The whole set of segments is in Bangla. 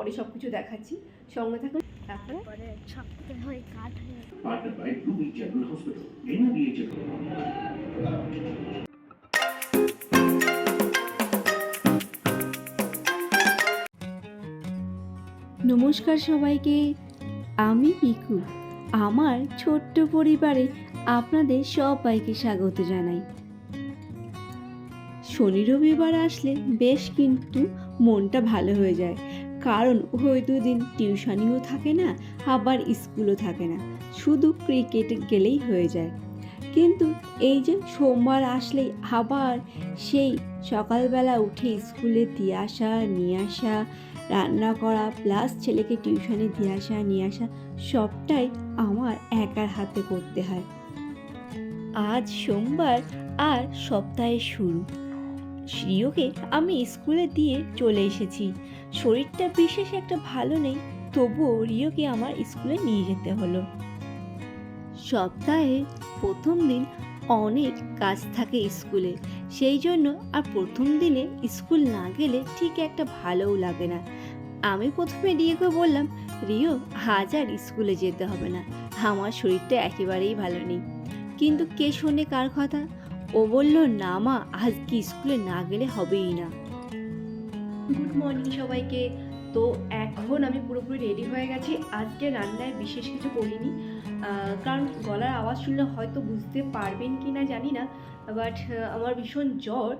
তারপরে সব কিছু দেখাচ্ছি, সঙ্গে থাকুন। তারপরে সবথেকে হয়ে কাট হয়ে Partnered by Ruby General Hospital, NABH. নমস্কার সবাইকে, আমি পিকু। আমার ছোট্ট পরিবারে আপনাদের সবাইকে স্বাগত জানাই। শনি রবিবার আসলে বেশ কিন্তু মনটা ভালো হয়ে যায়, কারণ ওই দুদিন টিউশনিও থাকে না, আবার স্কুলও থাকে না, শুধু ক্রিকেট গেলেই হয়ে যায়। কিন্তু এই যে সোমবার আসলেই আবার সেই সকালবেলা উঠে স্কুলে দিয়ে আসা নিয়ে আসা, রান্না করা প্লাস ছেলেকে টিউশনে দিয়ে আসা নিয়ে আসা, সবটাই আমার একার হাতে করতে হয়। আজ সোমবার আর সপ্তাহের শুরু। শ্রিয়কে আমি স্কুলে দিয়ে চলে এসেছি। শরীরটা বিশেষ একটা ভালো নেই, তবুও রিওকে আমার স্কুলে নিয়ে যেতে হলো। সপ্তাহে প্রথম দিন অনেক কাজ থাকে স্কুলে, সেই জন্য আর প্রথম দিনে স্কুল না গেলে ঠিক একটা ভালোও লাগে না। আমি প্রথমে রিওকে বললাম, রিও আজ আর স্কুলে যেতে হবে না, আমার শরীরটা একেবারেই ভালো নেই। কিন্তু কে শোনে কার কথা? ও বলল, না মা, আজকে স্কুলে না গেলে হবেই না। গুড মর্নিং সবাইকে। তো এখন আমি পুরোপুরি রেডি হয়ে গেছি। আজকে রান্নায় বিশেষ কিছু করিনি, কারণ গলার আওয়াজ শুনলে হয়তো বুঝতে পারবেন কি না জানি না, বাট আমার ভীষণ জ্বর।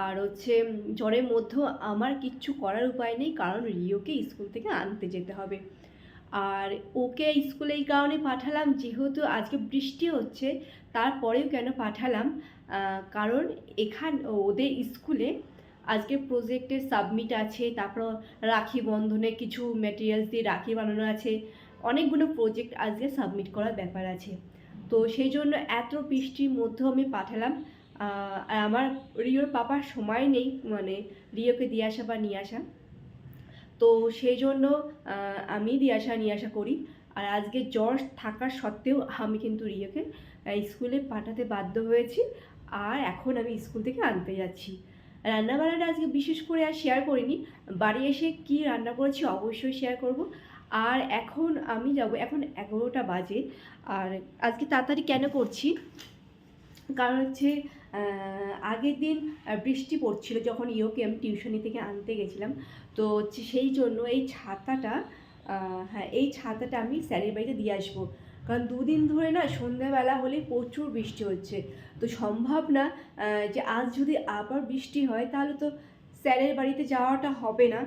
আর হচ্ছে জ্বরের মধ্যেও আমার কিচ্ছু করার উপায় নেই, কারণ রিওকে স্কুল থেকে আনতে যেতে হবে। আর ওকে স্কুলে এই কারণে পাঠালাম, যেহেতু আজকে বৃষ্টি হচ্ছে, তারপরেও কেন পাঠালাম, কারণ ওদের স্কুলে আজকে প্রজেক্টের সাবমিট আছে, তারপর রাখি বন্ধনে কিছু ম্যাটেরিয়ালস দিয়ে রাখি বানানো আছে, অনেকগুলো প্রজেক্ট আজকে সাবমিট করার ব্যাপার আছে। তো সেই জন্য এত বৃষ্টির মধ্যেও আমি পাঠালাম। আর আমার রিওর পাপার সময় নেই, মানে রিওকে দিয়ে আসা বা নিয়ে আসা, তো সেই জন্য আমি দিয়ে আসা নিয়ে আসা করি। আর আজকে জ্বর থাকার সত্ত্বেও আমি কিন্তু রিওকে স্কুলে পাঠাতে বাধ্য হয়েছি, আর এখন আমি স্কুল থেকে আনতে যাচ্ছি। রান্নাবান্নাটা আজকে বিশেষ করে আর শেয়ার করিনি, বাড়ি এসে কি রান্না করেছি অবশ্যই শেয়ার করব। আর এখন আমি যাব, এখন 11টা বাজে। আর আজকে তাড়াতাড়ি কেন করছি, কারণ হচ্ছে আগের দিন বৃষ্টি পড়ছিল যখন ইওকে আমি টিউশনি থেকে আনতে গেছিলাম। তো হচ্ছে সেই জন্য এই ছাতাটা, হ্যাঁ এই ছাতাটা আমি স্যারের বাড়িতে দিয়ে আসবো, কারণ দুদিন ধরে না সন্ধ্যাবেলা হলে প্রচুর বৃষ্টি হচ্ছে। তো সম্ভব না যে আজ যদি আবার বৃষ্টি হয় তাহলে তো স্যারের বাড়িতে যাওয়াটা হবে না।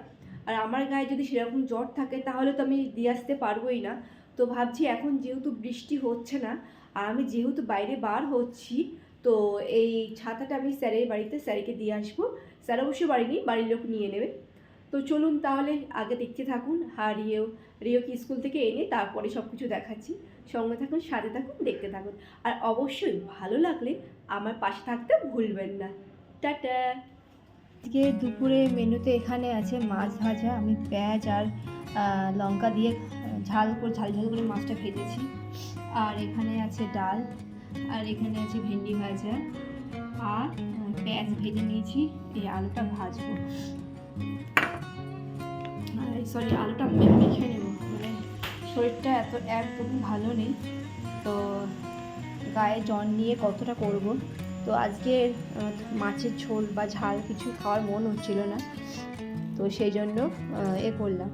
আর আমার গায়ে যদি সেরকম জ্বর থাকে তাহলে তো আমি দিয়ে আসতে পারবোই না। তো ভাবছি এখন যেহেতু বৃষ্টি হচ্ছে না, আর আমি যেহেতু বাইরে বার হচ্ছি, তো এই ছাতাটা আমি স্যারের বাড়িতে স্যারকে দিয়ে আসবো। স্যার অবশ্যই বাড়ি নেই, বাড়ির লোক নিয়ে নেবে। তো চলুন তাহলে আগে দেখতে থাকুন। আর রিওকে স্কুল থেকে এনে তারপরে সব কিছু দেখাচ্ছি, সঙ্গে থাকুন, সাথে থাকুন, দেখতে থাকুন। আর অবশ্যই ভালো লাগলে আমার পাশে থাকতে ভুলবেন না। টাটা। আজকে দুপুরে মেনুতে এখানে আছে মাছ ভাজা, আমি পেঁয়াজ আর লঙ্কা দিয়ে ঝাল ঝাল করে মাছটা ভেজেছি। আর এখানে আছে ডাল, আর এখানে আছে ভেন্ডি ভাজা, আর পেঁয়াজ ভেজে নিয়েছি। এই আলুটা ভাজবো, সরি আলুটা মেখে নেব, মানে শরীরটা একদম ভালো নেই, তো গায়ে জ্বর নিয়ে কতটা করব। তো আজকে মাছের ঝোল বা ঝাল কিছু খাওয়ার মন হচ্ছিল না, তো সেই জন্য করলাম,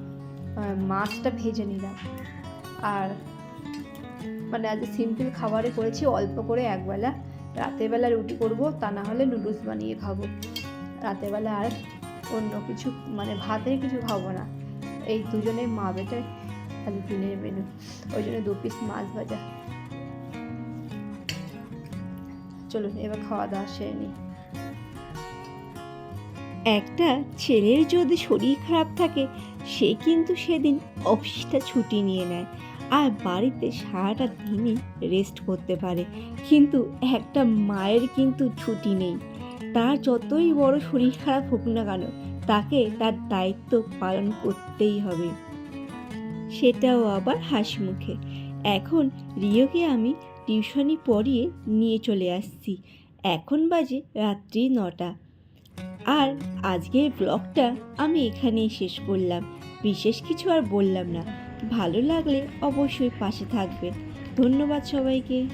মাছটা ভেজে নিলাম। আর মানে আজ সিম্পল খাবারে করেছি, অল্প করে একবেলা, রাতের বেলা রুটি করব, তা না হলে নুডলস বানিয়ে খাবো। রাতের বেলা আর অন্য কিছু মানে ভাতের কিছু খাবো না, এই দুজনে মা বেটে খালি দিনের মেনু, ওই জন্য 2 পিস মাছ ভাজা। চলুন এবার খাওয়া দাওয়া সেরে নিই। একটা ছেলের যদি শরীর খারাপ থাকে, সে কিন্তু সেদিন অফিসটা ছুটি নিয়ে নেয় আর বাড়িতে সারাটা দিনই রেস্ট করতে পারে। কিন্তু একটা মায়ের কিন্তু ছুটি নেই, তার যতই বড় শরীর খারাপ হোক না কেন, তাকে তার দায়িত্ব পালন করতেই হবে, সেটাও আবার হাসি মুখে। এখন রিওকে আমি টিউশনি পড়িয়ে নিয়ে চলে আসছি, এখন বাজে রাত্রি 9টা। আর আজকের ব্লগটা আমি এখানেই শেষ করলাম। বিশেষ কিছু আর বললাম না। ভালো লাগলে অবশ্যই পাশে থাকবেন। ধন্যবাদ সবাইকে।